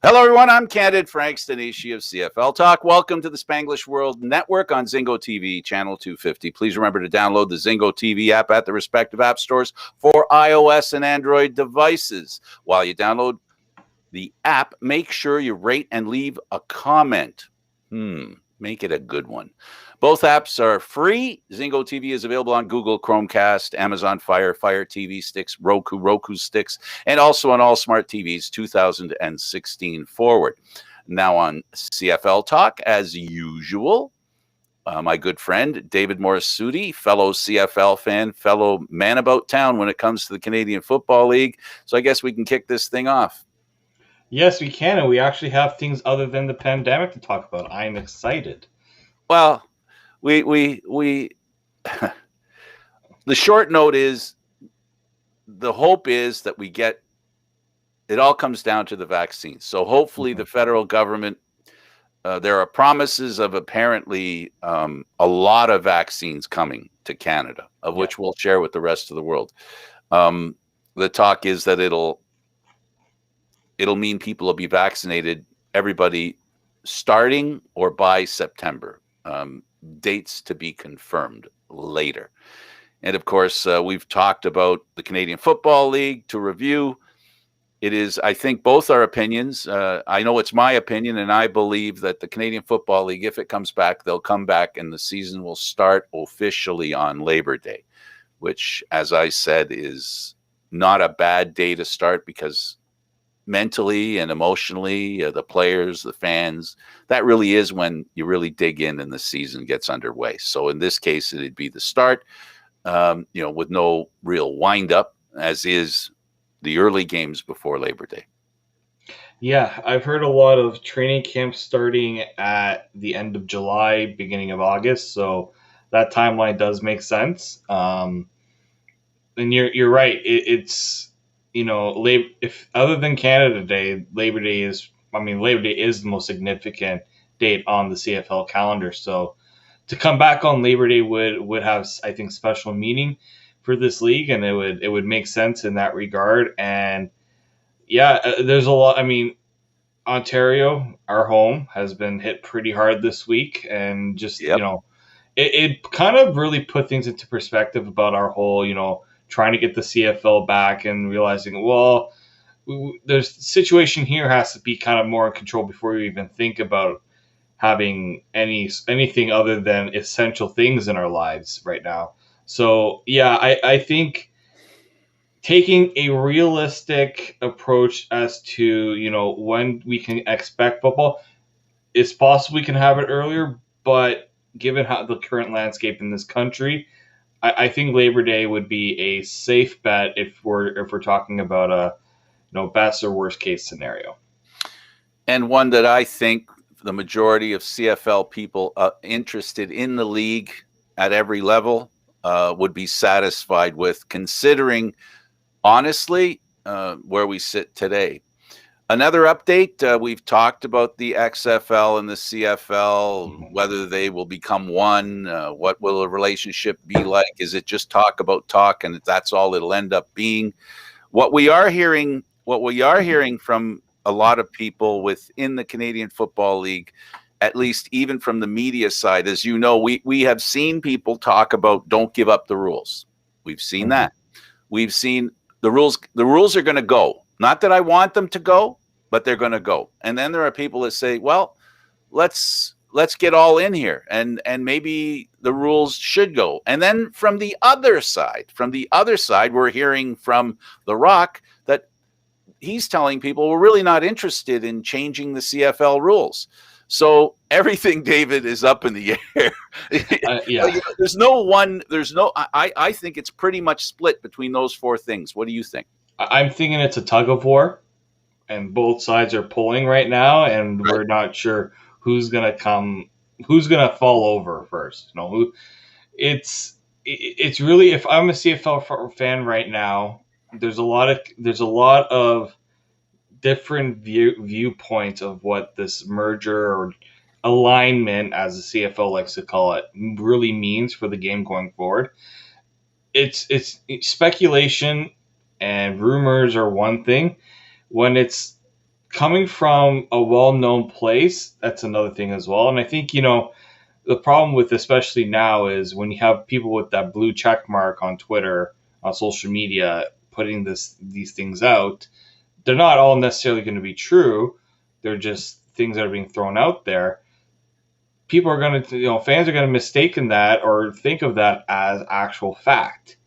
Hello, everyone. I'm Candid, Frank Stanisci of CFL Talk. Welcome to the Spanglish World Network on Zingo TV, channel 250. Please remember to download the Zingo TV app at the respective app stores for iOS and Android devices. While you download the app, make sure you rate and leave a comment. Make it a good one. Both apps are free. Zingo TV is available on Google Chromecast, Amazon Fire TV sticks, Roku sticks, and also on all smart TVs 2016 forward. Now on CFL Talk, as usual, my good friend David Morassutti, fellow CFL fan, fellow man about town when it comes to the Canadian Football League. So I guess we can kick this thing off. Yes, we can, and we actually have things other than the pandemic to talk about. I'm excited. Well, we the short note is the hope is that we get it all comes down to the vaccine. So hopefully the federal government, there are promises of apparently a lot of vaccines coming to Canada, of which we'll share with the rest of the world. The talk is that it'll mean people will be vaccinated, everybody starting or by September. Dates to be confirmed later. And of course, we've talked about the Canadian Football League to review. It is, I think, both our opinions. I know it's my opinion, and I believe that the Canadian Football League, if it comes back, they'll come back and the season will start officially on Labor Day, which, as I said, is not a bad day to start because mentally and emotionally, the players, the fans, that really is when you really dig in and the season gets underway. So in this case, it'd be the start, with no real wind up, as is the early games before Labor Day. Yeah, I've heard a lot of training camps starting at the end of July, beginning of August. So that timeline does make sense. And you're right. It's if other than Canada Day, Labor Day is the most significant date on the CFL calendar. So to come back on Labor Day would have, I think, special meaning for this league, and it would make sense in that regard. And there's a lot. I mean, Ontario, our home, has been hit pretty hard this week, and just it kind of really put things into perspective about our whole trying to get the CFL back and realizing, well, the situation here has to be kind of more in control before you even think about having anything other than essential things in our lives right now. So I think taking a realistic approach as to when we can expect football, it's possible we can have it earlier, but given how the current landscape in this country, I think Labor Day would be a safe bet if we're talking about a best or worst case scenario, and one that I think the majority of CFL people interested in the league at every level would be satisfied with, considering honestly where we sit today. Another update, we've talked about the XFL and the CFL, whether they will become one, what will the relationship be like? Is it just talk about talk and that's all it'll end up being? What we are hearing from a lot of people within the Canadian Football League, at least even from the media side, as you know, we have seen people talk about don't give up the rules. We've seen that. We've seen the rules are going to go. Not that I want them to go, but they're going to go. And then there are people that say, well, let's get all in here and maybe the rules should go. And then from the other side, we're hearing from The Rock that he's telling people we're really not interested in changing the CFL rules. So everything, David, is up in the air. I think it's pretty much split between those four things. What do you think? I'm thinking it's a tug of war, and both sides are pulling right now, and we're not sure who's gonna fall over first. It's really, if I'm a CFL fan right now, there's a lot of different viewpoints of what this merger or alignment, as the CFL likes to call it, really means for the game going forward. It's speculation and rumors are one thing. When it's coming from a well-known place, that's another thing as well. And I think, the problem with, especially now, is when you have people with that blue check mark on Twitter, on social media, putting these things out. They're not all necessarily going to be true. They're just things that are being thrown out there. People are going to, fans are going to mistaken that or think of that as actual fact,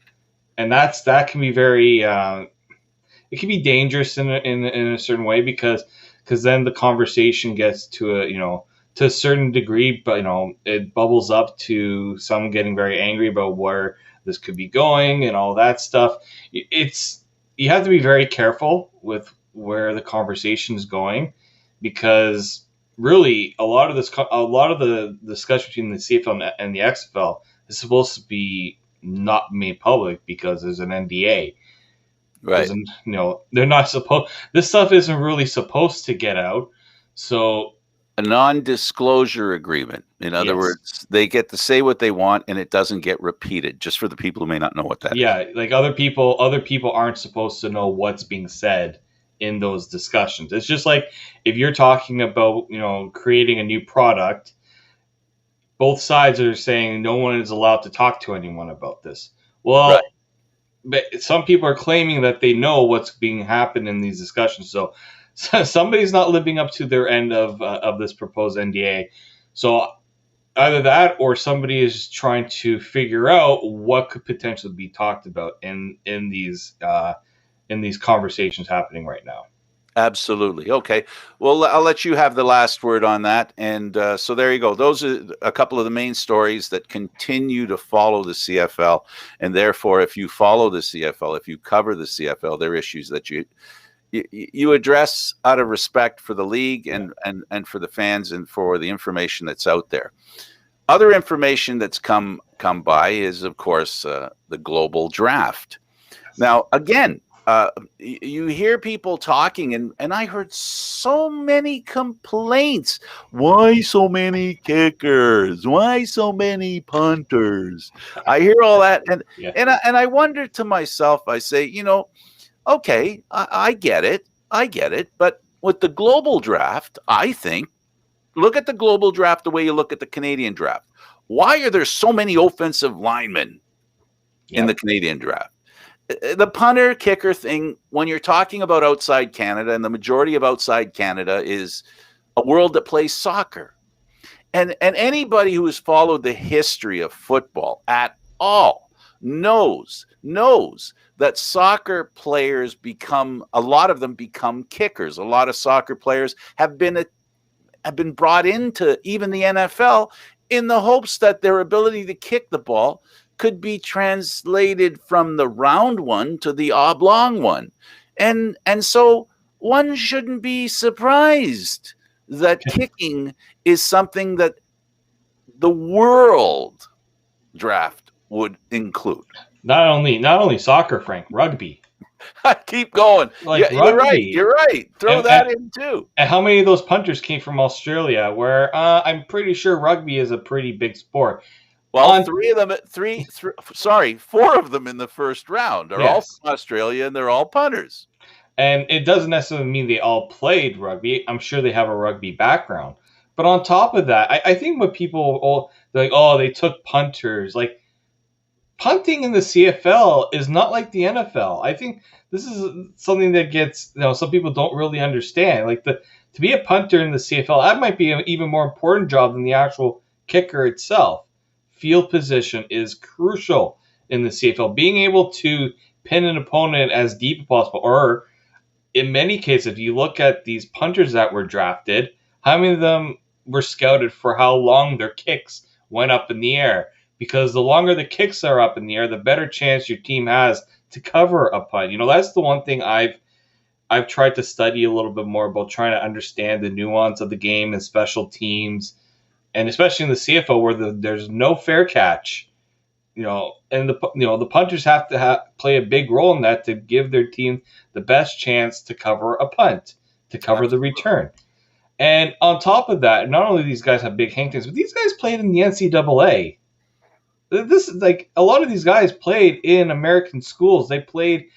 and that can be very, it can be dangerous in a certain way, because then the conversation gets to to a certain degree, but it bubbles up to someone getting very angry about where this could be going and all that stuff. It's You have to be very careful with where the conversation is going, because really a lot of the discussion between the CFL and the XFL is supposed to be not made public because there's an NDA. Right. Doesn't they're not supposed, this stuff isn't really supposed to get out. So A non-disclosure agreement. In other yes, words, they get to say what they want and it doesn't get repeated, just for the people who may not know what that is. yeah, like other people aren't supposed to know what's being said in those discussions. It's just like if you're talking about creating a new product, both sides are saying no one is allowed to talk to anyone about this. Right. Well, but some people are claiming that they know what's being happened in these discussions. So somebody's not living up to their end of this proposed NDA. So either that, or somebody is trying to figure out what could potentially be talked about in these conversations happening right now. Absolutely. Okay. Well, I'll let you have the last word on that. And so there you go. Those are a couple of the main stories that continue to follow the CFL. And therefore, if you follow the CFL, if you cover the CFL, there are issues that you address out of respect for the league and for the fans and for the information that's out there. Other information that's come by is, of course, the global draft. Now, again, you hear people talking, and I heard so many complaints. Why so many kickers? Why so many punters? I hear all that, Yeah. and I wonder to myself. I say, okay, I get it, but with the global draft, I think, look at the global draft the way you look at the Canadian draft. Why are there so many offensive linemen in the Canadian draft? The punter kicker thing, when you're talking about outside Canada, and the majority of outside Canada is a world that plays soccer. And anybody who has followed the history of football at all knows that soccer players a lot of them become kickers. A lot of soccer players have been brought into even the NFL in the hopes that their ability to kick the ball could be translated from the round one to the oblong one. And so one shouldn't be surprised that kicking is something that the world draft would include. Not only soccer, Frank, rugby. Keep going. Like You're right. rugby. You're right. Throw that in too. And how many of those punters came from Australia, where I'm pretty sure rugby is a pretty big sport? Well, four of them in the first round are all Yes. from Australia, and they're all punters. And it doesn't necessarily mean they all played rugby. I'm sure they have a rugby background. But on top of that, I think what people, they're like, oh, they took punters. Like, punting in the CFL is not like the NFL. I think this is something that gets, some people don't really understand. Like, to be a punter in the CFL, that might be an even more important job than the actual kicker itself. Field position is crucial in the CFL. Being able to pin an opponent as deep as possible, or in many cases, if you look at these punters that were drafted, how many of them were scouted for how long their kicks went up in the air? Because the longer the kicks are up in the air, the better chance your team has to cover a punt. That's the one thing I've tried to study a little bit more about, trying to understand the nuance of the game and special teams, and especially in the CFL where there's no fair catch. And the punters have to play a big role in that to give their team the best chance to cover a punt, to cover the return. And on top of that, not only these guys have big hang tags, but these guys played in the NCAA. This is like, a lot of these guys played in American schools. They played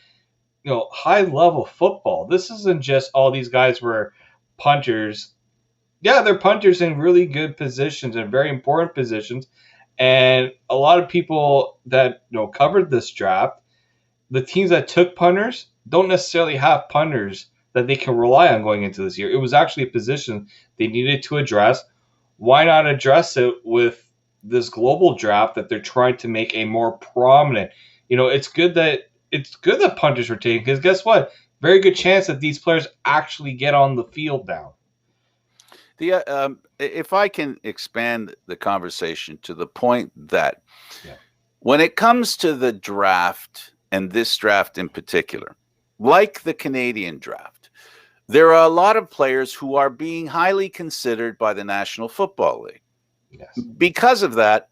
high level football. This isn't just all these guys were punters. Yeah, they're punters in really good positions and very important positions. And a lot of people that covered this draft, the teams that took punters don't necessarily have punters that they can rely on going into this year. It was actually a position they needed to address. Why not address it with this global draft that they're trying to make a more prominent? It's good that punters were taken, because guess what? Very good chance that these players actually get on the field now. If I can expand the conversation to the point that Yeah. when it comes to the draft, and this draft in particular, like the Canadian draft, there are a lot of players who are being highly considered by the National Football League. Yes. Because of that,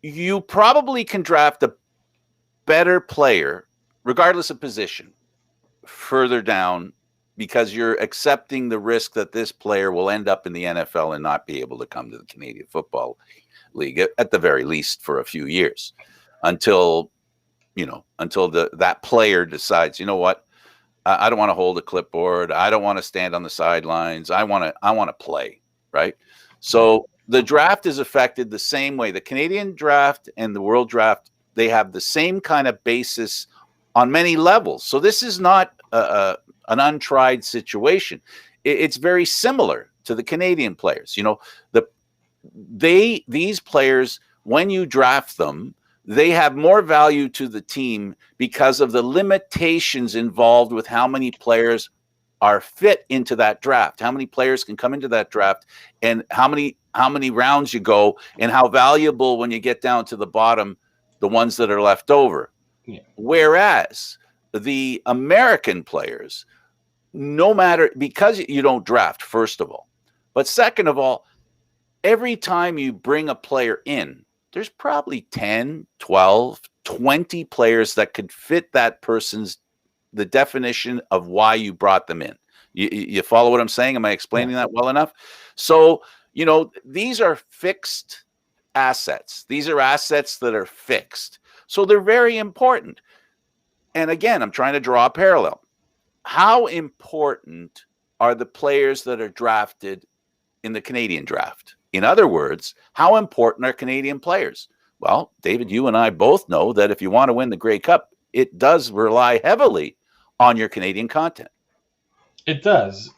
you probably can draft a better player, regardless of position, further down, because you're accepting the risk that this player will end up in the NFL and not be able to come to the Canadian Football League, at the very least for a few years, until that player decides, you know what, I don't want to hold a clipboard, I don't want to stand on the sidelines, I want to play, right? So the draft is affected the same way. The Canadian draft and the World Draft, they have the same kind of basis on many levels. So this is not an untried situation. It's very similar to the Canadian players. These players, when you draft them, they have more value to the team because of the limitations involved with how many players are fit into that draft, how many players can come into that draft, and how many rounds you go, and how valuable, when you get down to the bottom, the ones that are left over. Yeah. Whereas the American players, no matter, because you don't draft, first of all, but second of all, every time you bring a player in, there's probably 10, 12, 20 players that could fit that person's, the definition of why you brought them in. You follow what I'm saying? Am I explaining that well enough? So, these are fixed assets. These are assets that are fixed. So they're very important. And again, I'm trying to draw a parallel. How important are the players that are drafted in the Canadian draft? In other words, how important are Canadian players? Well, David, you and I both know that if you want to win the Grey Cup, it does rely heavily on your Canadian content. It does.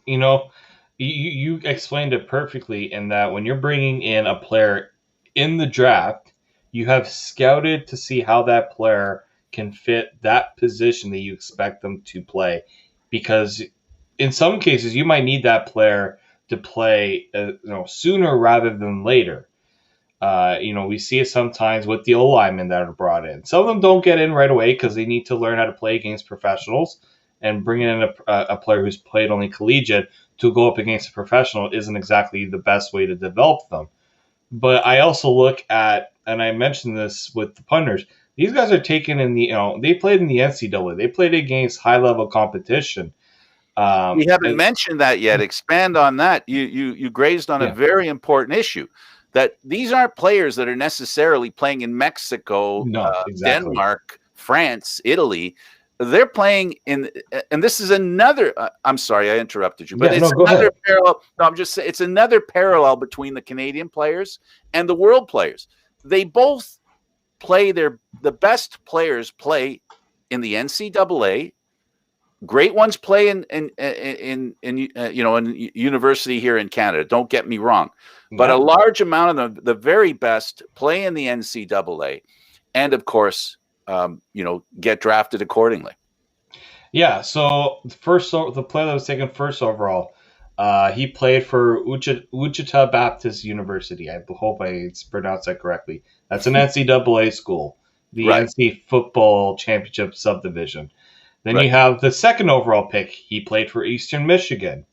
You explained it perfectly in that when you're bringing in a player in the draft, you have scouted to see how that player can fit that position that you expect them to play. Because in some cases, you might need that player to play sooner rather than later. We see it sometimes with the O-linemen that are brought in. Some of them don't get in right away because they need to learn how to play against professionals, and bringing in a player who's played only collegiate to go up against a professional isn't exactly the best way to develop them. But I also look at, and I mentioned this with the punters, these guys are taken in they played in the NCAA. They played against high-level competition. We haven't mentioned that yet. Expand on that. You grazed on a very important issue, that these aren't players that are necessarily playing in Mexico, exactly. Denmark, France, Italy. They're playing in, and this is another. I'm sorry, I interrupted you, but it's another parallel. No, I'm just saying it's another parallel between the Canadian players and the world players. They both play the best players play in the NCAA. Great ones play in university here in Canada. Don't get me wrong, but a large amount of the very best play in the NCAA, and of course, get drafted accordingly. Yeah. So the player that was taken first overall, he played for Wichita Baptist University. I hope I pronounced that correctly. That's an NCAA school, the NC Football Championship subdivision. Then you have the second overall pick. He played for Eastern Michigan.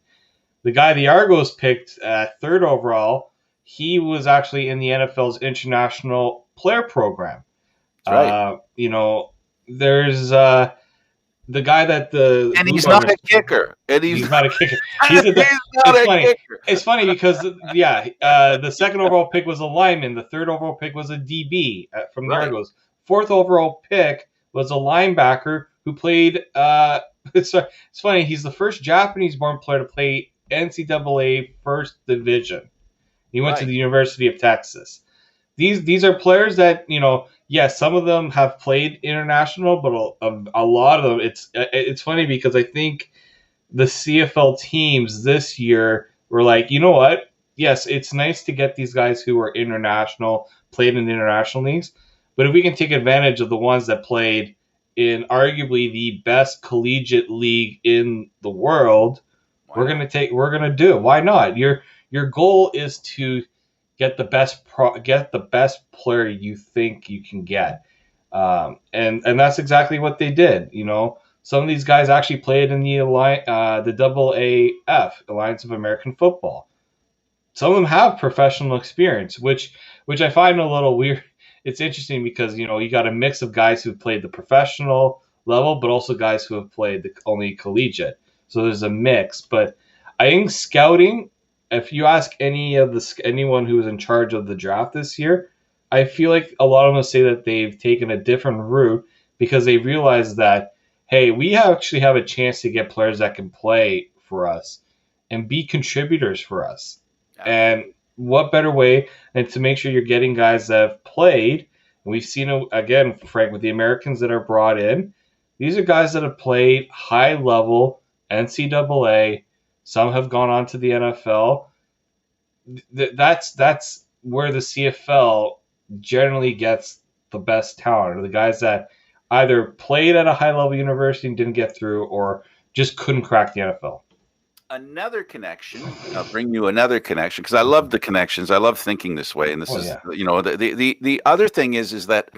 The guy the Argos picked at third overall, he was actually in the NFL's International Player Program. Right. There's the guy that the and he's not a kicker. And he's not a kicker. It's funny because the second overall pick was a lineman. The third overall pick was a DB from the Argos. Fourth overall pick was a linebacker who played. It's funny. He's the first Japanese-born player to play NCAA First Division. He went to Right. the University of Texas. These are players that yes, some of them have played international, but a lot of them. It's funny because I think the CFL teams this year were like, you know what? Yes, it's nice to get these guys who are international, played in the international leagues, but if we can take advantage of the ones that played in arguably the best collegiate league in the world, Why not? we're gonna do it. Why not? Your goal is to get the best player you think you can get, and that's exactly what they did. Some of these guys actually played in the Double AF, Alliance of American Football. Some of them have professional experience, which I find a little weird. It's interesting because you got a mix of guys who've played the professional level, but also guys who have played the only collegiate. So there's a mix. But I think scouting, if you ask anyone who was in charge of the draft this year, I feel like a lot of them say that they've taken a different route because they realize that, hey, we actually have a chance to get players that can play for us and be contributors for us. And Absolutely. what better way than to make sure you're getting guys that have played? And we've seen it again, Frank, with the Americans that are brought in. These are guys that have played high level NCAA. Some have gone on to the NFL. That's where the CFL generally gets the best talent, or the guys that either played at a high level university and didn't get through, or just couldn't crack the NFL. Another connection. I'll bring you another connection because I love the connections. I love thinking this way. And this Oh is, yeah, the other thing is that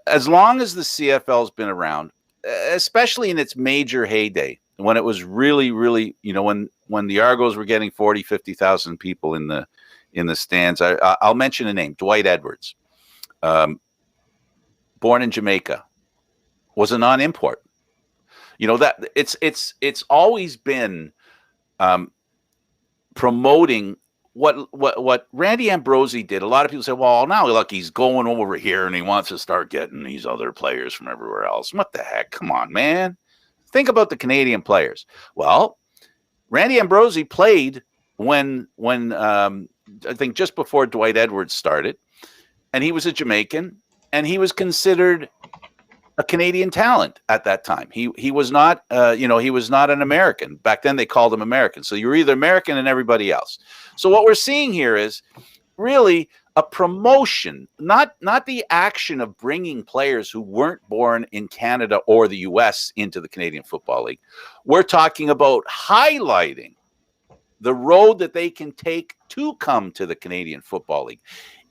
as long as the CFL's been around, especially in its major heyday, when it was really, really, when the Argos were getting 40, 50,000 people in the stands, I'll mention a name, Dwight Edwards, born in Jamaica, was a non-import. That it's always been promoting what Randy Ambrosie did. A lot of people say, well, now look, he's going over here and he wants to start getting these other players from everywhere else. What the heck? Come on, man. Think about the Canadian players. Well, Randy Ambrosie played when I think just before Dwight Edwards started, and he was a Jamaican, and he was considered a Canadian talent at that time. He was not, he was not an American. Back then they called him American. So you were either American and everybody else. So what we're seeing here is really a promotion, not the action of bringing players who weren't born in Canada or the US into the Canadian Football League. We're talking about highlighting the road that they can take to come to the Canadian Football League.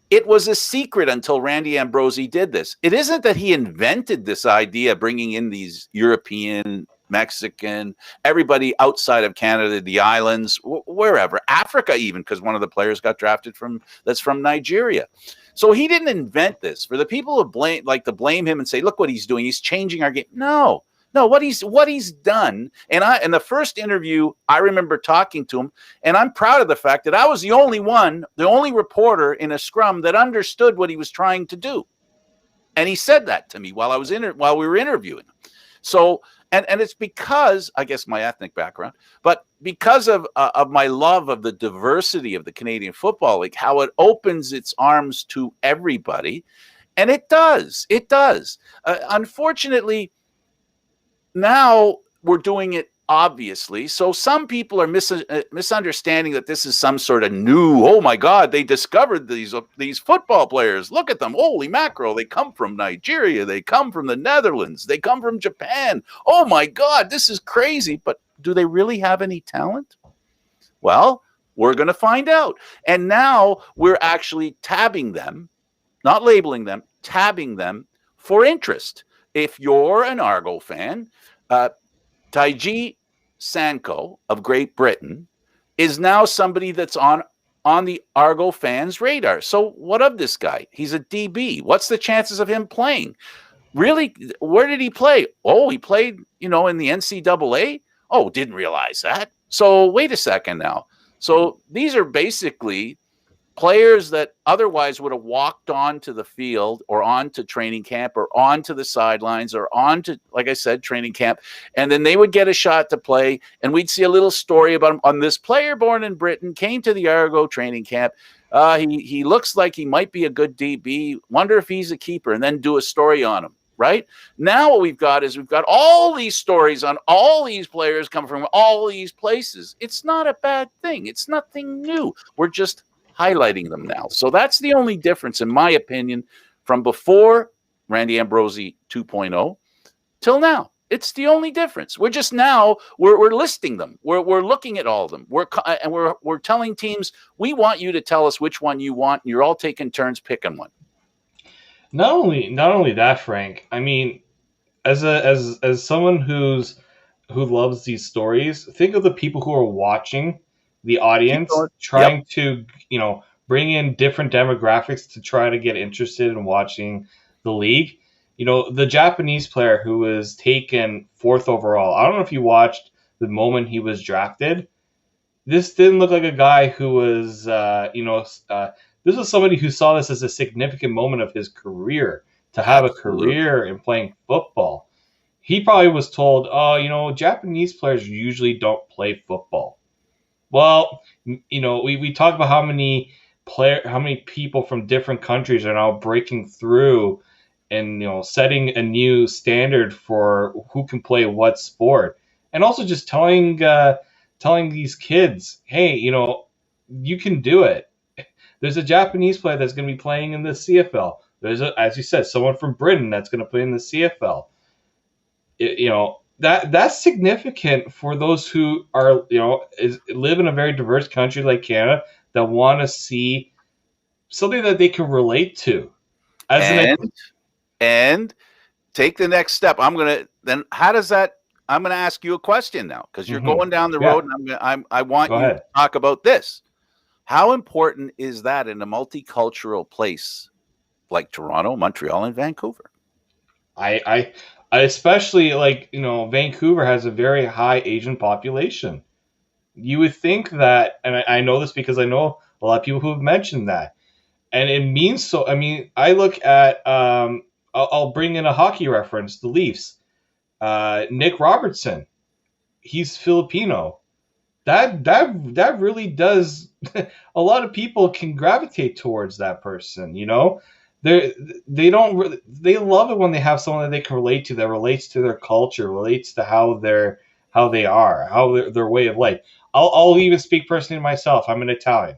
It was a secret until Randy Ambrosie did this. It isn't that he invented this idea, bringing in these European, Mexican, everybody outside of Canada, the islands, wherever, Africa even, because one of the players got drafted that's from Nigeria. So he didn't invent this. For the people who like to blame him and say, look what he's doing, he's changing our game. No, what he's done, and the first interview I remember talking to him, and I'm proud of the fact that I was the only reporter in a scrum that understood what he was trying to do, and he said that to me while we were interviewing. So, and it's because I guess my ethnic background, but because of my love of the diversity of the Canadian Football League, how it opens its arms to everybody, and it does. Unfortunately, now we're doing it obviously. So some people are misunderstanding that this is some sort of new, oh my God, they discovered these football players. Look at them. Holy mackerel. They come from Nigeria. They come from the Netherlands. They come from Japan. Oh my God, this is crazy. But do they really have any talent? Well, we're going to find out. And now we're actually tabbing them, not labeling them, tabbing them for interest. If you're an Argo fan, Taiji Sanko of Great Britain is now somebody that's on the Argo fans' radar. So what of this guy? He's a DB. What's the chances of him playing? Really? Where did he play? Oh, he played, in the NCAA? Oh, didn't realize that. So wait a second now. So these are basically players that otherwise would have walked onto the field or onto training camp or onto the sidelines or onto, like I said, training camp, and then they would get a shot to play, and we'd see a little story about him. On this player born in Britain, came to the Argo training camp. He looks like he might be a good DB. Wonder if he's a keeper, and then do a story on him. Right now, what we've got all these stories on all these players come from all these places. It's not a bad thing. It's nothing new. We're just highlighting them now. So that's the only difference, in my opinion, from before Randy Ambrosie 2.0 till now. It's the only difference. We're just now we're listing them. We're looking at all of them. We're telling teams, we want you to tell us which one you want, and you're all taking turns picking one. Not only that, Frank. I mean, as someone who loves these stories, think of the people who are watching, the audience, trying to bring in different demographics to try to get interested in watching the league. The Japanese player who was taken 4th overall. I don't know if you watched the moment he was drafted. This didn't look like a guy who was, this was somebody who saw this as a significant moment of his career, to have a career in playing football. He probably was told, Japanese players usually don't play football. Well, we talk about how many people from different countries are now breaking through and setting a new standard for who can play what sport, and also just telling these kids, hey, you can do it. There's a Japanese player that's going to be playing in the CFL. There's as you said, someone from Britain that's going to play in the CFL. That's significant for those who are live in a very diverse country like Canada, that want to see something that they can relate to. And take the next step. I'm going to ask you a question now, because you're going down the road, and I want you to talk about this. How important is that in a multicultural place like Toronto, Montreal, and Vancouver? I especially Vancouver has a very high Asian population. You would think that, and I know this because I know a lot of people who have mentioned that, and it means so. I mean, I look at I'll bring in a hockey reference: the Leafs. Nick Robertson, he's Filipino. That really does. A lot of people can gravitate towards that person. They love it when they have someone that they can relate to, that relates to their culture, relates to how they are, their way of life. I'll even speak personally to myself. I'm an Italian.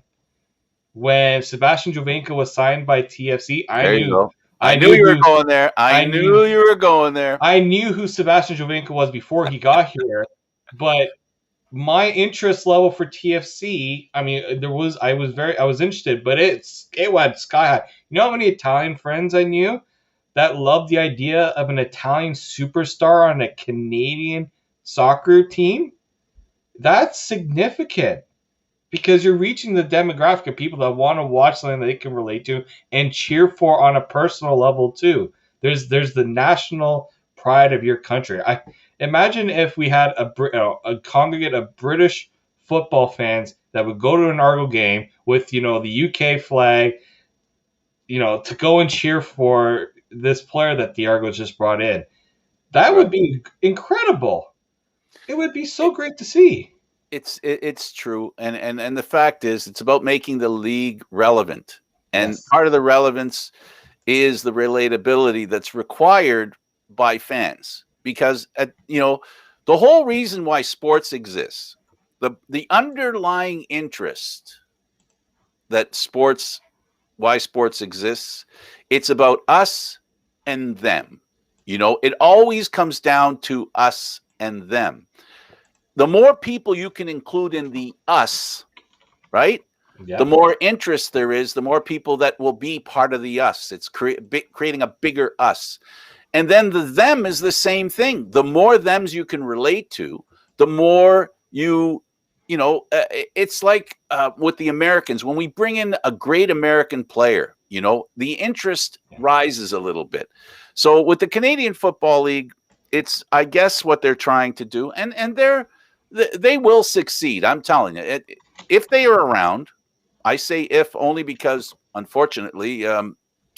When Sebastian Giovinco was signed by TFC, I knew you were going there. I knew you were going there. I knew who Sebastian Giovinco was before he got here, but my interest level for TFC, I mean, I was interested, but it went sky high. You know how many Italian friends I knew that loved the idea of an Italian superstar on a Canadian soccer team? That's significant, because you're reaching the demographic of people that want to watch something that they can relate to and cheer for on a personal level too. There's the national pride of your country. I imagine if we had a congregate of British football fans that would go to an Argo game with the UK flag, to go and cheer for this player that the Argos just brought in. That would be incredible. It would be so great to see. It's true, and the fact is, it's about making the league relevant, and part of the relevance is the relatability that's required by fans, because the whole reason why sports exists, the underlying interest why sports exists, it's about us and them. It always comes down to us and them. The more people you can include in the us, right? Yeah. The more interest there is, the more people that will be part of the us. It's creating a bigger us. And then the them is the same thing. The more thems you can relate to, the more it's like with the Americans. When we bring in a great American player, the interest rises a little bit. So with the Canadian Football League, it's, I guess, what they're trying to do. And they will succeed. I'm telling you, if they are around, I say if only because, unfortunately,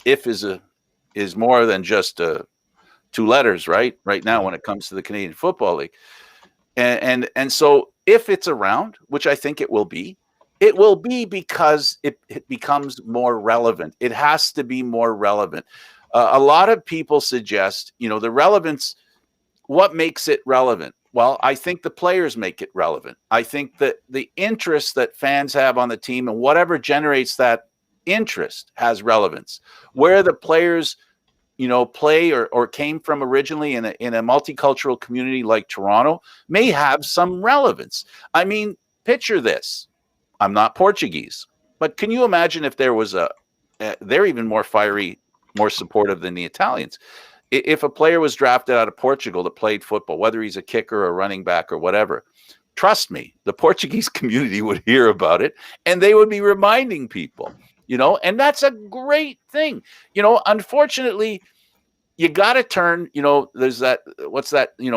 if is more than just two letters, right? Right now, when it comes to the Canadian Football League, and so if it's around, which I think it will be because it becomes more relevant. It has to be more relevant. A lot of people suggest, the relevance. What makes it relevant? Well, I think the players make it relevant. I think that the interest that fans have on the team and whatever generates that interest has relevance. Where the players, play or came from originally in a multicultural community like Toronto may have some relevance. I mean, picture this. I'm not Portuguese, but can you imagine if there was they're even more fiery, more supportive than the Italians. If a player was drafted out of Portugal that played football, whether he's a kicker or running back or whatever, trust me, the Portuguese community would hear about it and they would be reminding people, and that's a great thing. Unfortunately, you got to turn, there's that, what's that, in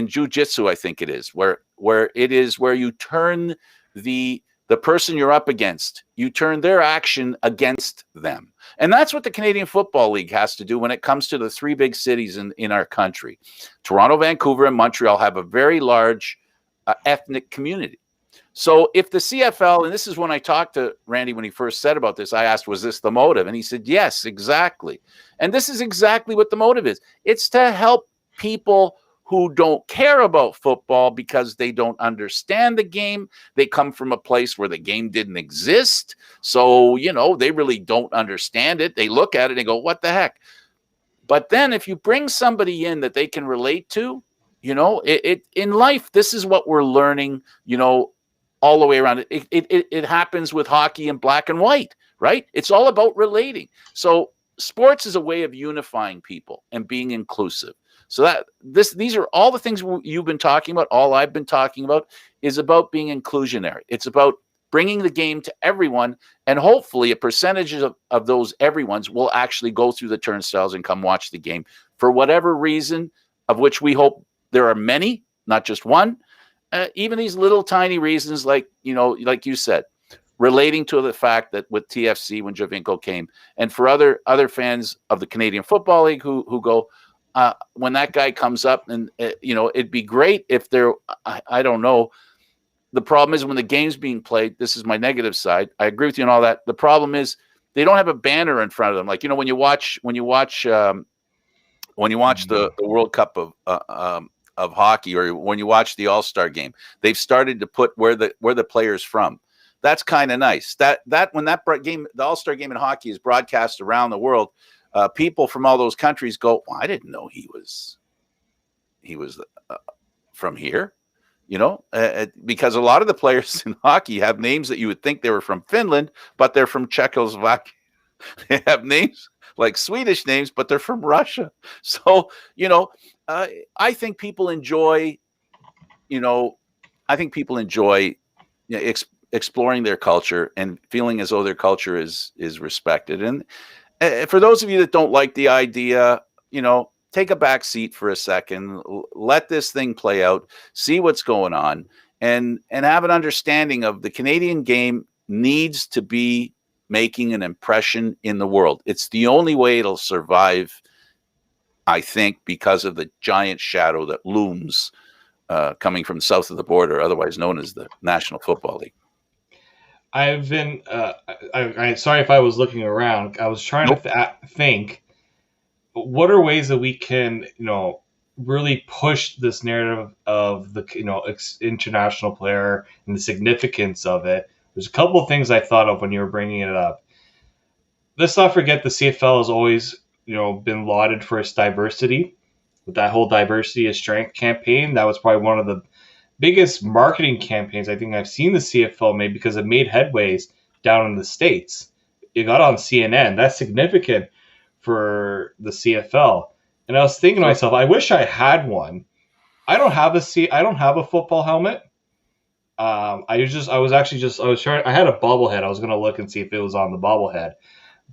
jujitsu, I think it is, where you turn the person you're up against, you turn their action against them. And that's what the Canadian Football League has to do when it comes to the three big cities in our country. Toronto, Vancouver, and Montreal have a very large ethnic community. So if the CFL, and this is when I talked to Randy when he first said about this, I asked, was this the motive? And he said, yes, exactly. And this is exactly what the motive is. It's to help people who don't care about football because they don't understand the game. They come from a place where the game didn't exist. So, they really don't understand it. They look at it and go, what the heck? But then if you bring somebody in that they can relate to, in life, this is what we're learning, all the way around. It happens with hockey in black and white, right? It's all about relating. So sports is a way of unifying people and being inclusive. So these are all the things you've been talking about. All I've been talking about is about being inclusionary. It's about bringing the game to everyone, and hopefully a percentage of those everyone's will actually go through the turnstiles and come watch the game for whatever reason, of which we hope there are many, not just one. Even these little tiny reasons, like you said, relating to the fact that with TFC when Javinko came, and for other fans of the Canadian Football League who go, when that guy comes up, and it'd be great if there. I don't know. The problem is when the game's being played. This is my negative side. I agree with you on all that. The problem is they don't have a banner in front of them. Like when you watch the World Cup of hockey, or when you watch the All-Star game, they've started to put where the player's from. That's kind of nice. That when that game, the All-Star game in hockey, is broadcast around the world, people from all those countries go, well, I didn't know he was from here, because a lot of the players in hockey have names that you would think they were from Finland, but they're from Czechoslovakia. They have names like Swedish names, but they're from Russia. So, I think people enjoy, exploring their culture and feeling as though their culture is respected. And for those of you that don't like the idea, take a back seat for a second, let this thing play out, see what's going on, and have an understanding of the Canadian game needs to be making an impression in the world. It's the only way it'll survive, I think, because of the giant shadow that looms coming from south of the border, otherwise known as the National Football League. I've been, I'm sorry if I was looking around. I was trying to think, what are ways that we can, really push this narrative of the, international player and the significance of it. There's a couple of things I thought of when you were bringing it up. Let's not forget the CFL has always, been lauded for its diversity. With that whole diversity is strength campaign, that was probably one of the biggest marketing campaigns I think I've seen the CFL made, because it made headways down in the States. It got on CNN. That's significant for the CFL. And I was thinking to myself, I wish I had one. I don't have a football helmet. I had a bobblehead. I was going to look and see if it was on the bobblehead,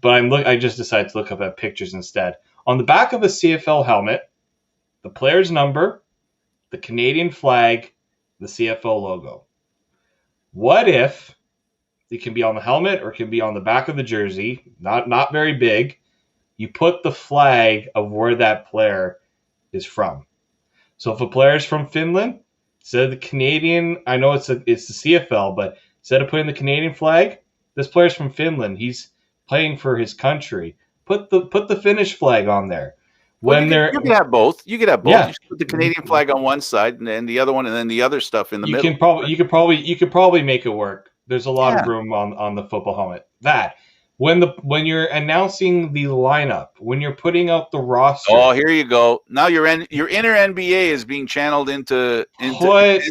but I just decided to look up at pictures instead. On the back of a CFL helmet, the player's number, the Canadian flag, the CFL logo. What if It can be on the helmet or it can be on the back of the jersey, not very big. You put the flag of where that player is from. So if a player is from Finland, instead of the Canadian, I know it's the CFL, but instead of putting the Canadian flag, this player's from Finland. He's playing for his country. Put the Finnish flag on there. Well, When they're you could have both. You could have both. You yeah, should put the Canadian flag on one side and then the other one, and then the other stuff in the middle. you could probably make it work. There's a lot of Yeah. room on the football helmet. That when you're announcing the lineup, when you're putting out the roster, Oh, here you go. Now your inner NBA is being channeled into put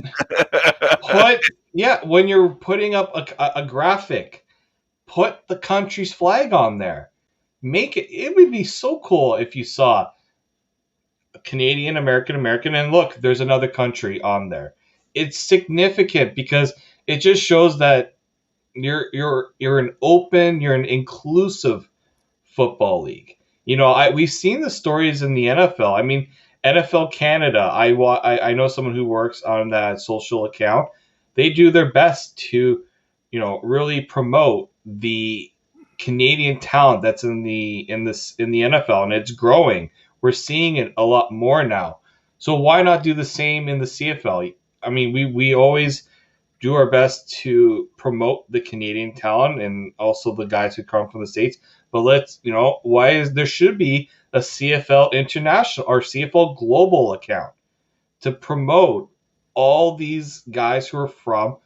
yeah, when you're putting up a graphic, put the country's flag on there. Make it. It would be so cool if you saw a Canadian, American, and look, there's another country on there. It's significant because it just shows that you're an open, you're an inclusive football league. You know, we've seen the stories in the NFL. I mean, NFL Canada. I know someone who works on that social account. They do their best to, really promote the Canadian talent that's in the NFL, and it's growing. We're seeing it a lot more now. So why not do the same in the CFL? I mean, we always do our best to promote the Canadian talent and also the guys who come from the States. But there should be a CFL International or CFL Global account to promote all these guys who are from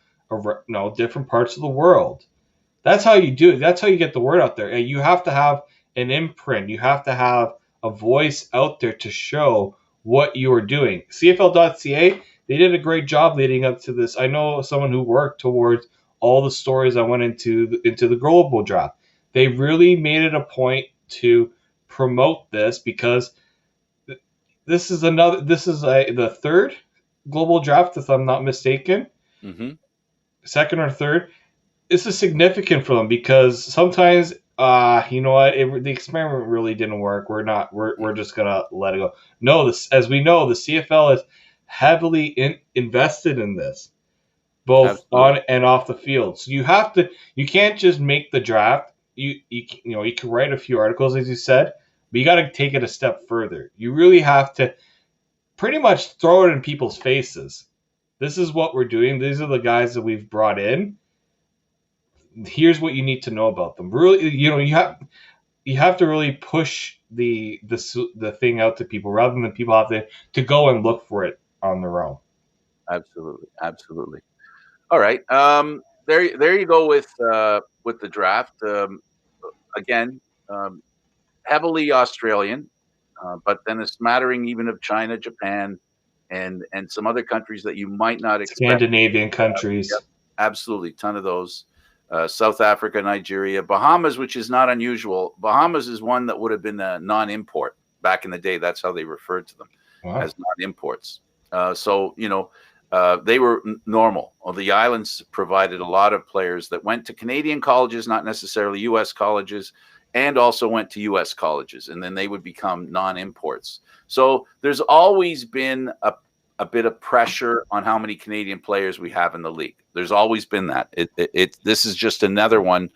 different parts of the world. That's how you do it. That's how you get the word out there. And you have to have an imprint. You have to have a voice out there to show what you are doing. CFL.ca, they did a great job leading up to this. I know someone who worked towards all the stories I went into the global draft. They really made it a point to promote this because this is the third global draft, if I'm not mistaken. Mm-hmm. Second or third. This is significant for them because sometimes you know what, the experiment really didn't work. We're just gonna let it go. No, as we know, the CFL is heavily invested in this, both Absolutely. on and off the field. So you can't just make the draft. You can write a few articles, as you said, but you got to take it a step further. You really have to pretty much throw it in people's faces. This is what we're doing. These are the guys that we've brought in. Here's what you need to know about them. Really, you have to really push the thing out to people rather than people have to go and look for it on their own. Absolutely. All right. There you go with the draft. Again, heavily Australian, but then a smattering even of China, Japan, and some other countries that you might not expect. Scandinavian countries. Yep, absolutely, ton of those. South Africa, Nigeria, Bahamas, which is not unusual. Bahamas is one that would have been a non-import back in the day. That's how they referred to them, as non-imports. They were normal. Well, the islands provided a lot of players that went to Canadian colleges, not necessarily U.S. colleges, and also went to U.S. colleges, and then they would become non-imports. So there's always been a bit of pressure on how many Canadian players we have in the league. There's always been that. This is just another one.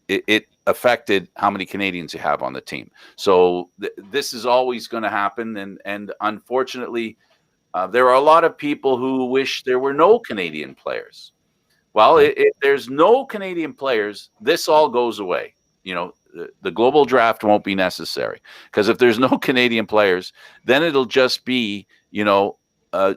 It affected how many Canadians you have on the team. So this is always going to happen, and unfortunately, there are a lot of people who wish there were no Canadian players. Well, if there's no Canadian players, this all goes away. The global draft won't be necessary because if there's no Canadian players, then it'll just be,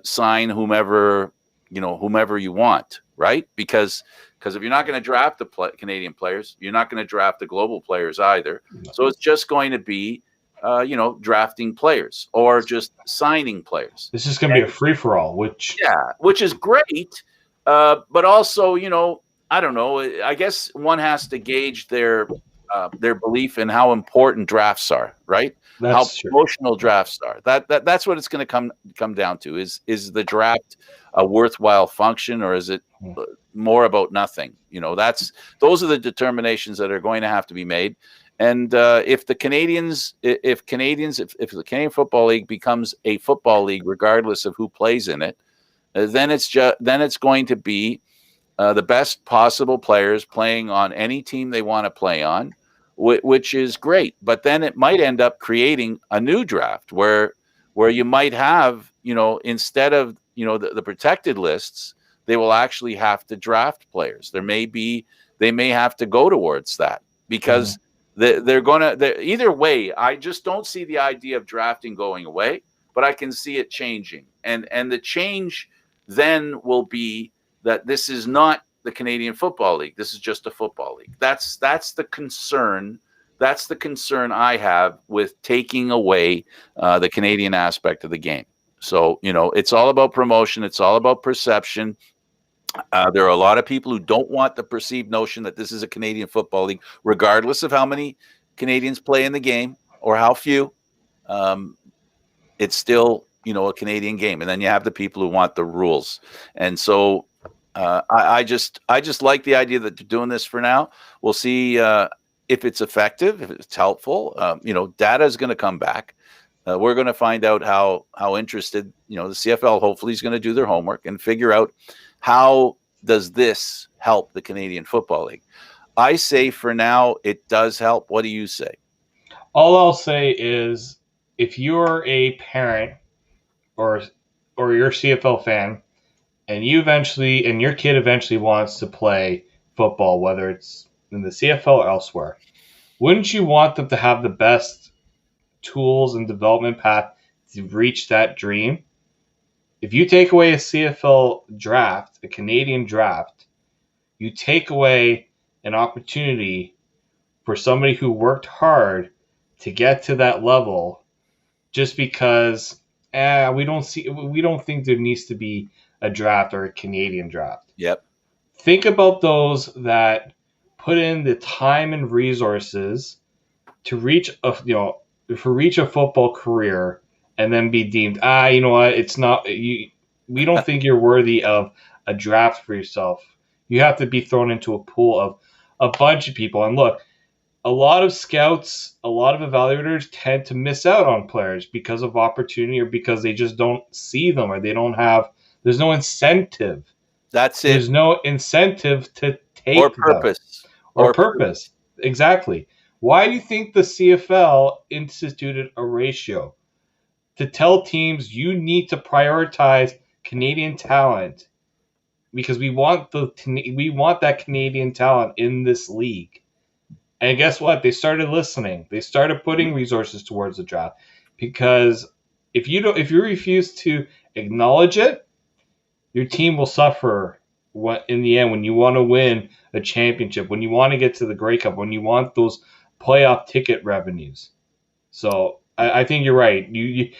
sign whomever you want, right? Because if you're not going to draft the Canadian players, you're not going to draft the global players either. So it's just going to be, drafting players or just signing players. This is going to be a free-for-all, which is great. But also, I don't know. I guess one has to gauge their belief in how important drafts are, right? How promotional drafts are. That's what it's going to come down to. Is the draft a worthwhile function, or is it more about nothing? Those are the determinations that are going to have to be made. And if the Canadian Football League becomes a football league, regardless of who plays in it, then it's going to be the best possible players playing on any team they want to play on, which is great. But then it might end up creating a new draft where you might have, instead of, the protected lists, they will actually have to draft players. They may have to go towards that because they're going to, either way, I just don't see the idea of drafting going away, but I can see it changing. And the change then will be that this is not the Canadian Football League. This is just a football league. That's the concern. That's the concern I have with taking away the Canadian aspect of the game. So, it's all about promotion. It's all about perception. There are a lot of people who don't want the perceived notion that this is a Canadian Football League, regardless of how many Canadians play in the game or how few. It's still, a Canadian game. And then you have the people who want the rules. And so I just like the idea that they're doing this for now. We'll see if it's effective, if it's helpful. Data is going to come back. We're going to find out how interested, the CFL hopefully is going to do their homework and figure out how does this help the Canadian Football League. I say for now, it does help. What do you say? All I'll say is if you're a parent or you're a CFL fan and your kid eventually wants to play football, whether it's in the CFL or elsewhere, wouldn't you want them to have the best tools and development path to reach that dream? If you take away a CFL draft, a Canadian draft, you take away an opportunity for somebody who worked hard to get to that level just because we don't think there needs to be a draft or a Canadian draft. Yep. Think about those that put in the time and resources to reach a football career and then be deemed, you know what, it's not you. We don't think you're worthy of a draft for yourself. You have to be thrown into a pool of a bunch of people. And look, a lot of scouts, a lot of evaluators tend to miss out on players because of opportunity or because they just don't see them or there's no incentive. That's it. There's no incentive to take or purpose. them. Or purpose. Exactly. Why do you think the CFL instituted a ratio to tell teams you need to prioritize Canadian talent because we want that Canadian talent in this league? And guess what? They started listening. They started putting resources towards the draft because if you refuse to acknowledge it, your team will suffer. In the end, when you want to win a championship, when you want to get to the Grey Cup, when you want those playoff ticket revenues. So I think you're right. You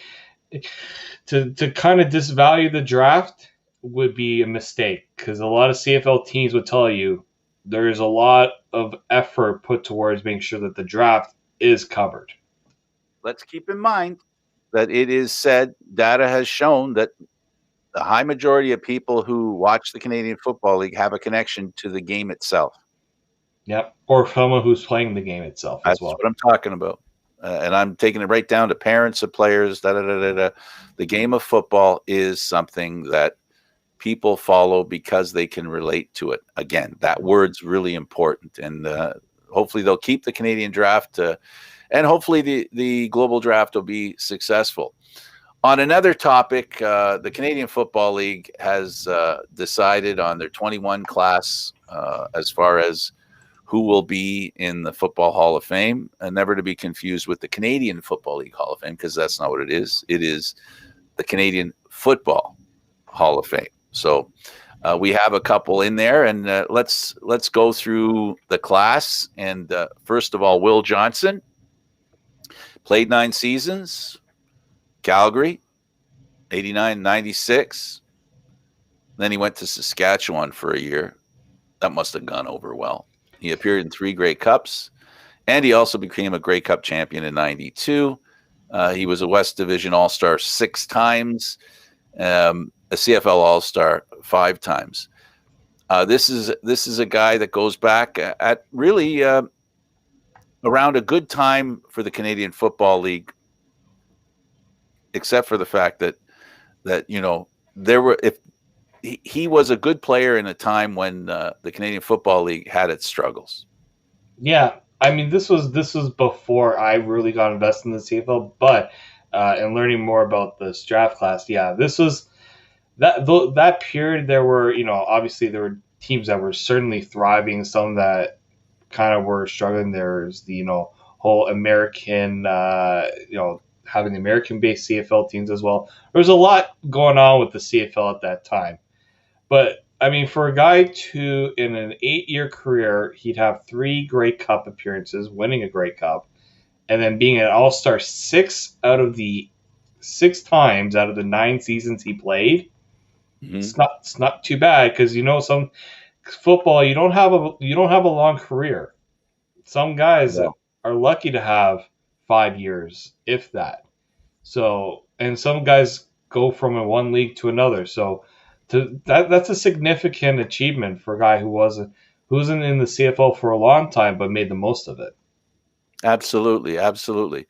to kind of disvalue the draft would be a mistake because a lot of CFL teams would tell you there's a lot of effort put towards making sure that the draft is covered. Let's keep in mind that it is said, data has shown that the high majority of people who watch the Canadian Football League have a connection to the game itself. Yep, or someone who's playing the game itself as well. That's what I'm talking about. And I'm taking it right down to parents of players. The game of football is something that people follow because they can relate to it. Again, that word's really important. And hopefully they'll keep the Canadian draft and hopefully the global draft will be successful. On another topic, the Canadian Football League has decided on their 21 class as far as who will be in the Football Hall of Fame, and never to be confused with the Canadian Football League Hall of Fame, because that's not what it is. It is the Canadian Football Hall of Fame. So we have a couple in there, and let's go through the class. And first of all, Will Johnson played 9 seasons. Calgary, 89, 96. Then he went to Saskatchewan for a year. That must have gone over well. He appeared in 3 Grey Cups, and he also became a Grey Cup champion in 92. He was a West Division All-Star 6 times, a CFL All-Star 5 times. This is a guy that goes back at really around a good time for the Canadian Football League, except for the fact that there were, he was a good player in a time when the Canadian Football League had its struggles. Yeah, I mean, this was before I really got invested in the CFL, but and learning more about this draft class, yeah, this was that period. There were, obviously there were teams that were certainly thriving, some that kind of were struggling. There's the whole American, having the American-based CFL teams as well. There was a lot going on with the CFL at that time. But I mean, for a guy to in an 8-year career, he'd have 3 Grey Cup appearances, winning a Grey Cup, and then being an All Star 6 times out of the 9 seasons he played. Mm-hmm. It's not too bad because some football you don't have a long career. Some guys No. are lucky to have 5 years, if that. So, and some guys go from one league to another. So, that's a significant achievement for a guy who wasn't in the CFL for a long time, but made the most of it. Absolutely, absolutely.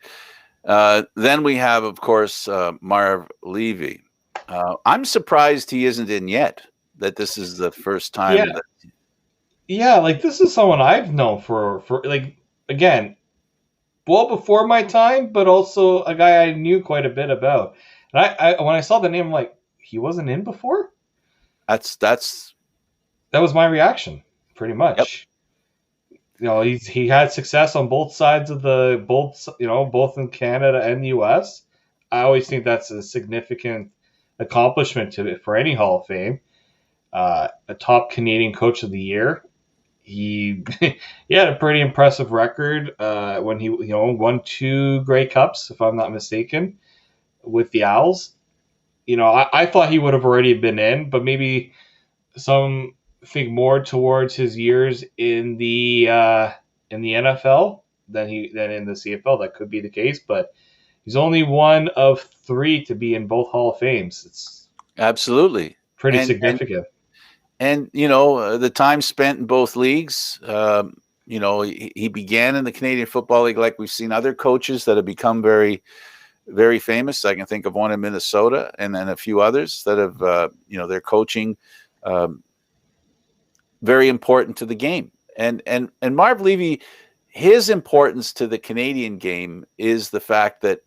Then we have, of course, Marv Levy. I'm surprised he isn't in yet. That this is the first time Yeah, that. yeah. Like this is someone I've known for like again, well before my time, but also a guy I knew quite a bit about. And I when I saw the name, I'm like, he wasn't in before. That's. That was my reaction, pretty Yep. much. He had success on both sides of both in Canada and the U.S. I always think that's a significant accomplishment for any Hall of Fame. A top Canadian Coach of the Year. He he had a pretty impressive record when he won 2 Grey Cups, if I'm not mistaken, with the Owls. I thought he would have already been in, but maybe some think more towards his years in the NFL than in the CFL. That could be the case, but he's only one of 3 to be in both Hall of Fames. It's Absolutely. pretty And significant. the time spent in both leagues. He began in the Canadian Football League, like we've seen other coaches that have become very, very famous. I can think of one in Minnesota, and then a few others that have, their coaching very important to the game. And Marv Levy, his importance to the Canadian game is the fact that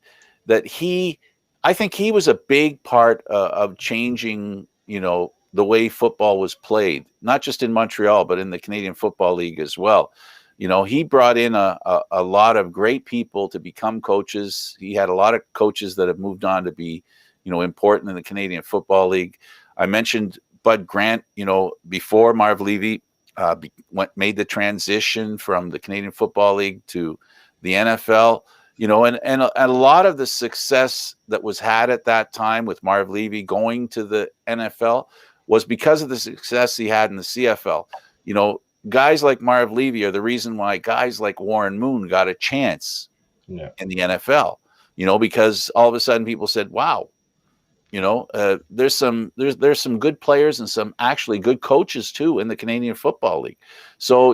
I think he was a big part of changing, the way football was played, not just in Montreal, but in the Canadian Football League as well. He brought in a lot of great people to become coaches. He had a lot of coaches that have moved on to be, important in the Canadian Football League. I mentioned Bud Grant, before Marv Levy made the transition from the Canadian Football League to the NFL. And a lot of the success that was had at that time with Marv Levy going to the NFL was because of the success he had in the CFL. Guys like Marv Levy are the reason why guys like Warren Moon got a chance Yeah. in the NFL, because all of a sudden people said, wow, there's some good players and some actually good coaches too in the Canadian Football League. So,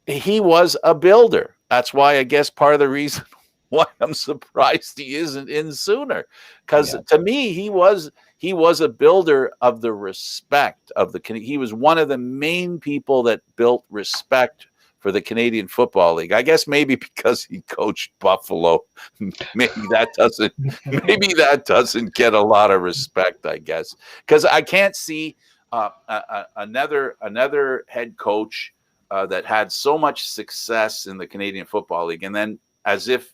he was a builder. That's why I guess part of the reason why I'm surprised he isn't in sooner. Because to me, he was a builder of the respect of he was one of the main people that built respect for the Canadian Football League. I guess maybe because he coached Buffalo, maybe that doesn't get a lot of respect, I guess. Because I can't see another head coach that had so much success in the Canadian Football League, and then as if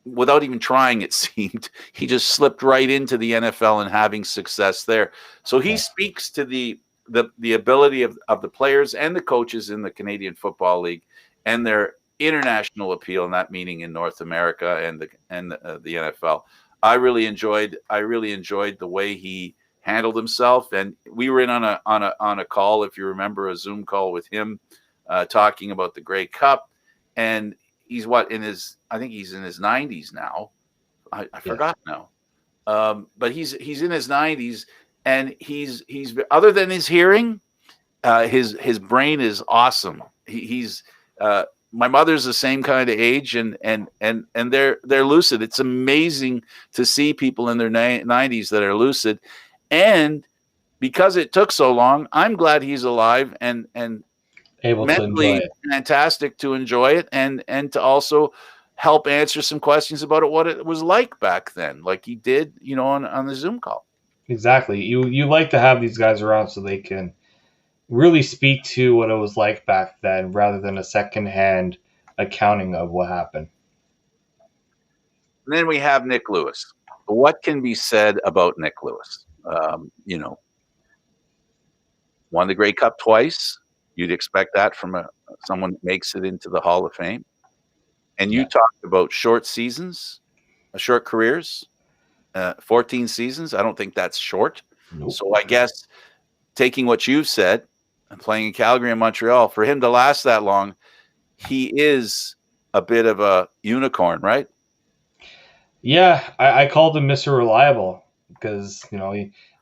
without even trying, it seemed, he just slipped right into the NFL and having success there. So he speaks to the ability of the players and the coaches in the Canadian Football League and their international appeal, and that meaning in North America and the NFL. I really enjoyed the way he handled himself, and we were in on a call, if you remember, a Zoom call with him talking about the Grey Cup, and he's I think he's in his 90s now. I forgot now. But he's in his 90s, and he's other than his hearing, his brain is awesome. He's my mother's the same kind of age, and they're lucid. It's amazing to see people in their 90s that are lucid, and because it took so long, I'm glad he's alive and Able to enjoy mentally it. fantastic to enjoy it and to also help answer some questions about it, what it was like back then, like he did, on the Zoom call. Exactly. You like to have these guys around so they can really speak to what it was like back then rather than a secondhand accounting of what happened. And then we have Nick Lewis. What can be said about Nick Lewis? Won the Grey Cup twice. You'd expect that from someone that makes it into the Hall of Fame. And you Yeah. talked about short seasons, short careers, 14 seasons. I don't think that's short. Nope. So I guess taking what you've said and playing in Calgary and Montreal, for him to last that long, he is a bit of a unicorn, right? Yeah, I called him Mr. Reliable because he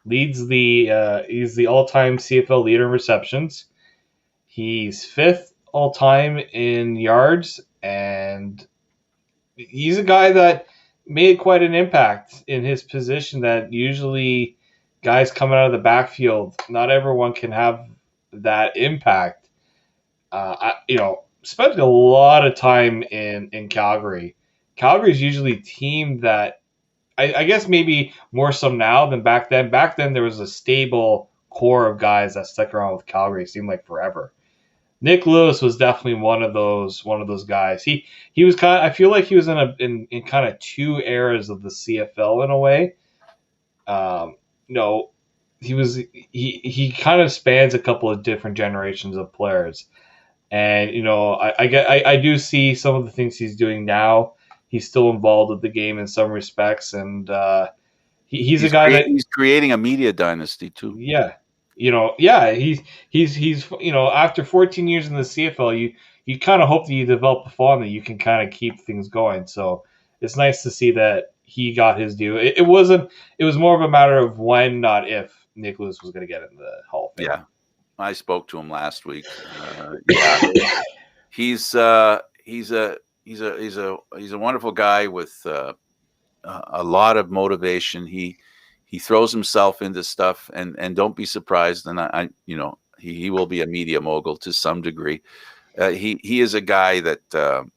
leads he's the all time CFL leader in receptions. He's fifth all time in yards, and he's a guy that made quite an impact in his position. That usually guys coming out of the backfield, not everyone can have that impact. Spent a lot of time in Calgary. Calgary's usually a team that I guess maybe more so now than back then. Back then, there was a stable core of guys that stuck around with Calgary. It seemed like forever. Nick Lewis was definitely one of those guys. He was kind of, I feel like he was in kind of two eras of the CFL in a way. Um, you know, he kind of spans a couple of different generations of players. And I do see some of the things he's doing now. He's still involved with the game in some respects, and he's a guy that He's creating a media dynasty too. yeah, he's after 14 years in the CFL, you kind of hope that you develop a form that you can kind of keep things going. So it's nice to see that he got his due. It wasn't. It was more of a matter of when, not if, Nick Lewis was going to get in the Hall of Fame. Yeah, I spoke to him last week. Yeah, he's a wonderful guy with a lot of motivation. He throws himself into stuff, and don't be surprised. And he will be a media mogul to some degree. He is a guy that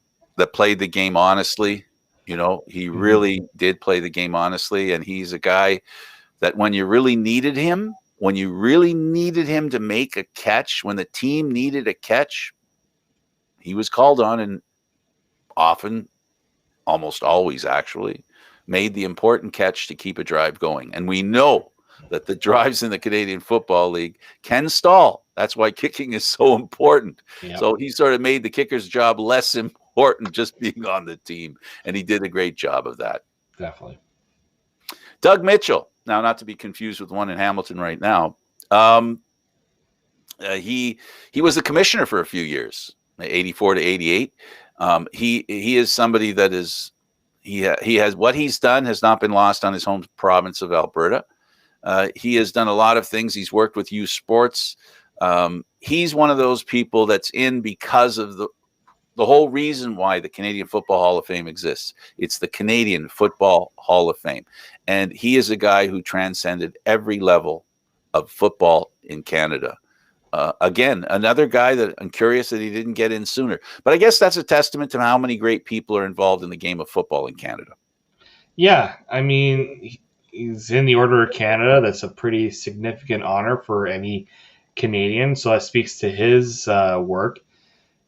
played the game honestly. He really did play the game honestly, and he's a guy that when you really needed him, to make a catch, when the team needed a catch, he was called on, and often, almost always actually, made the important catch to keep a drive going. And we know that the drives in the Canadian Football League can stall. That's why kicking is so important. Yep. So he sort of made the kicker's job less important just being on the team, and he did a great job of that. Definitely. Doug Mitchell, now not to be confused with one in Hamilton right now. He was the commissioner for a few years, 84 to 88. He is somebody that is he has what he's done has not been lost on his home province of Alberta. He has done a lot of things. He's worked with youth sports. He's one of those people that's in because of the whole reason why the Canadian Football Hall of Fame exists. It's the Canadian Football Hall of Fame. And he is a guy who transcended every level of football in Canada. Again, another guy that I'm curious that he didn't get in sooner. But I guess that's a testament to how many great people are involved in the game of football in Canada. Yeah, I mean, he's in the Order of Canada. That's a pretty significant honor for any Canadian. So that speaks to his work.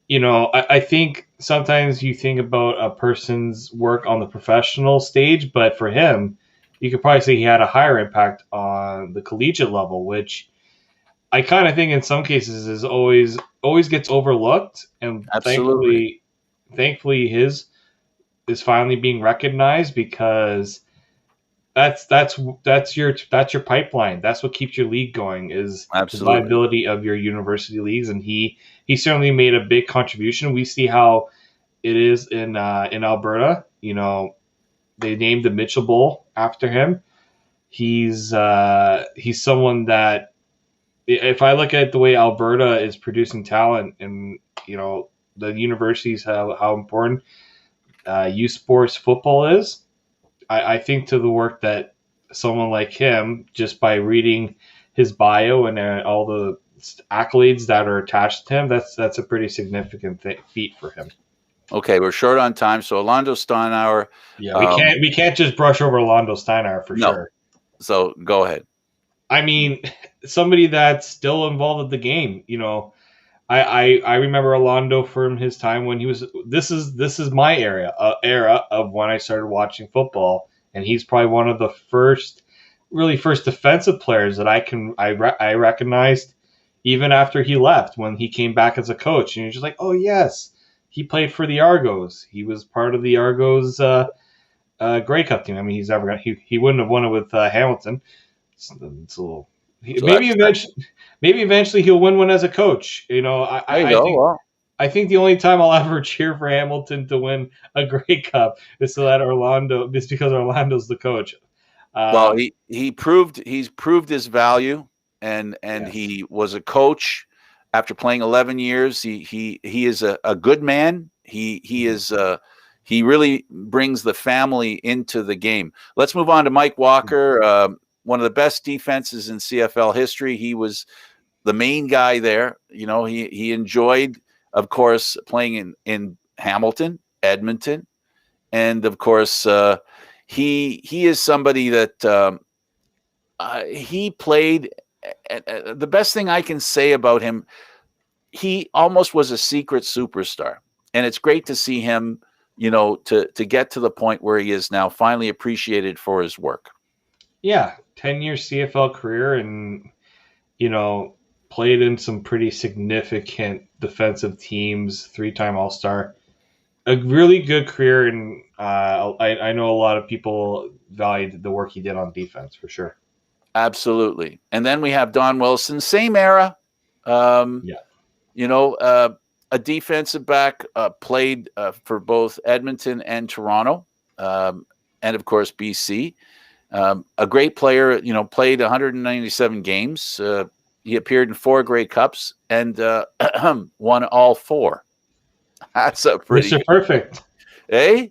I think sometimes you think about a person's work on the professional stage, but for him, you could probably say he had a higher impact on the collegiate level, which I kind of think in some cases is always gets overlooked, and Absolutely. thankfully his is finally being recognized because that's your pipeline. That's what keeps your league going is the Absolutely. viability of your university leagues, and he certainly made a big contribution. We see how it is in Alberta. They named the Mitchell Bowl after him. He's someone that if I look at the way Alberta is producing talent and the universities how important youth sports football is, I think to the work that someone like him, just by reading his bio and all the accolades that are attached to him, that's a pretty significant feat for him. Okay, we're short on time, so Orlando Steinauer. Yeah, we can't just brush over Orlando Steinauer for sure. So go ahead. I mean, somebody that's still involved in the game. You know, I remember Orlando from his time when he was. This is my era of when I started watching football, and he's probably one of the first defensive players that I recognized even after he left, when he came back as a coach, and you're just like, oh yes, he played for the Argos. He was part of the Argos Grey Cup team. I mean, he wouldn't have won it with Hamilton. It's a little. Maybe eventually he'll win one as a coach. You know, I think the only time I'll ever cheer for Hamilton to win a Grey Cup is because Orlando's the coach. Well, he's proved his value, and yes. He was a coach after playing 11 years. He is a good man. He is he really brings the family into the game. Let's move on to Mike Walker. One of the best defenses in CFL history. He was the main guy there. You know, he enjoyed, of course, playing in Hamilton, Edmonton, and of course, he is somebody that he played. The best thing I can say about him, he almost was a secret superstar, and it's great to see him, you know, to get to the point where he is now, finally appreciated for his work. Yeah, 10-year CFL career, and you know, played in some pretty significant defensive teams, 3-time All-Star. A really good career, and I know a lot of people valued the work he did on defense for sure. Absolutely. And then we have Don Wilson, same era. You know, a defensive back, played for both Edmonton and Toronto, and of course BC. A great player, you know, played 197 games. He appeared in 4 Grey Cups and won all 4. That's a pretty Mr. Perfect. Eh?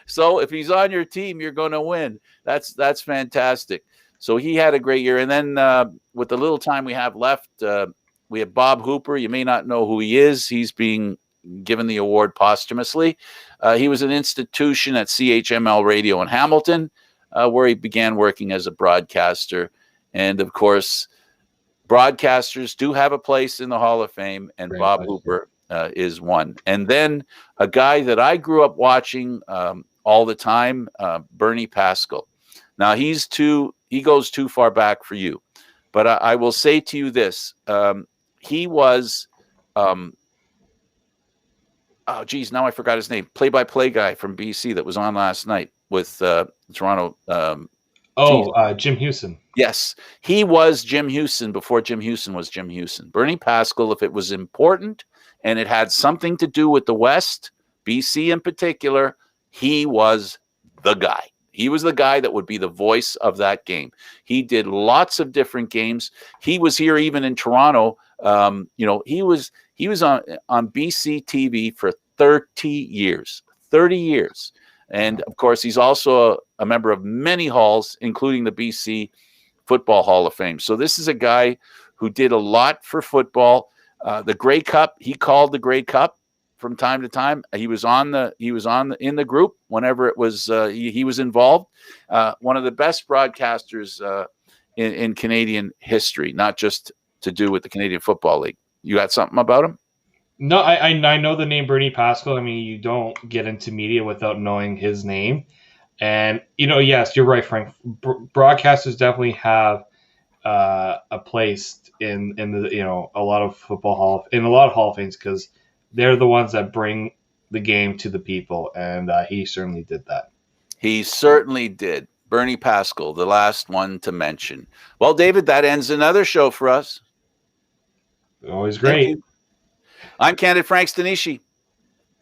So if he's on your team, you're going to win. That's fantastic. So he had a great year. And then with the little time we have left, we have Bob Hooper. You may not know who he is. He's being given the award posthumously. He was an institution at CHML Radio in Hamilton, where he began working as a broadcaster. And, of course, broadcasters do have a place in the Hall of Fame, and great Bob Hooper is one. And then a guy that I grew up watching all the time, Bernie Pascal. Now, he goes too far back for you. But I will say to you this. He was, now I forgot his name, play-by-play guy from BC that was on last night with Toronto. Jim Houston. Yes, he was Jim Houston before Jim Houston was Jim Houston. Bernie Pascal, if it was important and it had something to do with the West, BC in particular, he was the guy. He was the guy that would be the voice of that game. He did lots of different games. He was here even in Toronto. You know, he was on BC TV for 30 years. 30 years. And, of course, he's also a member of many halls, including the BC Football Hall of Fame. So this is a guy who did a lot for football. The Grey Cup, he called the Grey Cup from time to time. He was in the group whenever it was he was involved. One of the best broadcasters in Canadian history, not just to do with the Canadian Football League. You got something about him? No, I know the name Bernie Pascal. I mean, you don't get into media without knowing his name. And, you know, yes, you're right, Frank. Broadcasters definitely have a place in the, you know, a lot of Hall of Fames, because they're the ones that bring the game to the people. And he certainly did that. He certainly did. Bernie Pascal, the last one to mention. Well, David, that ends another show for us. Always great. I'm Candid Frank Stanisci.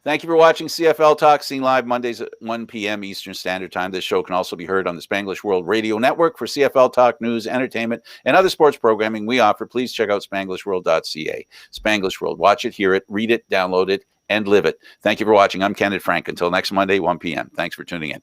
Thank you for watching CFL Talk, seen live Mondays at 1 p.m. Eastern Standard Time. This show can also be heard on the Spanglish World Radio Network. For CFL Talk news, entertainment, and other sports programming we offer, please check out SpanglishWorld.ca. Spanglish World. Watch it, hear it, read it, download it, and live it. Thank you for watching. I'm Candid Frank. Until next Monday, 1 p.m. Thanks for tuning in.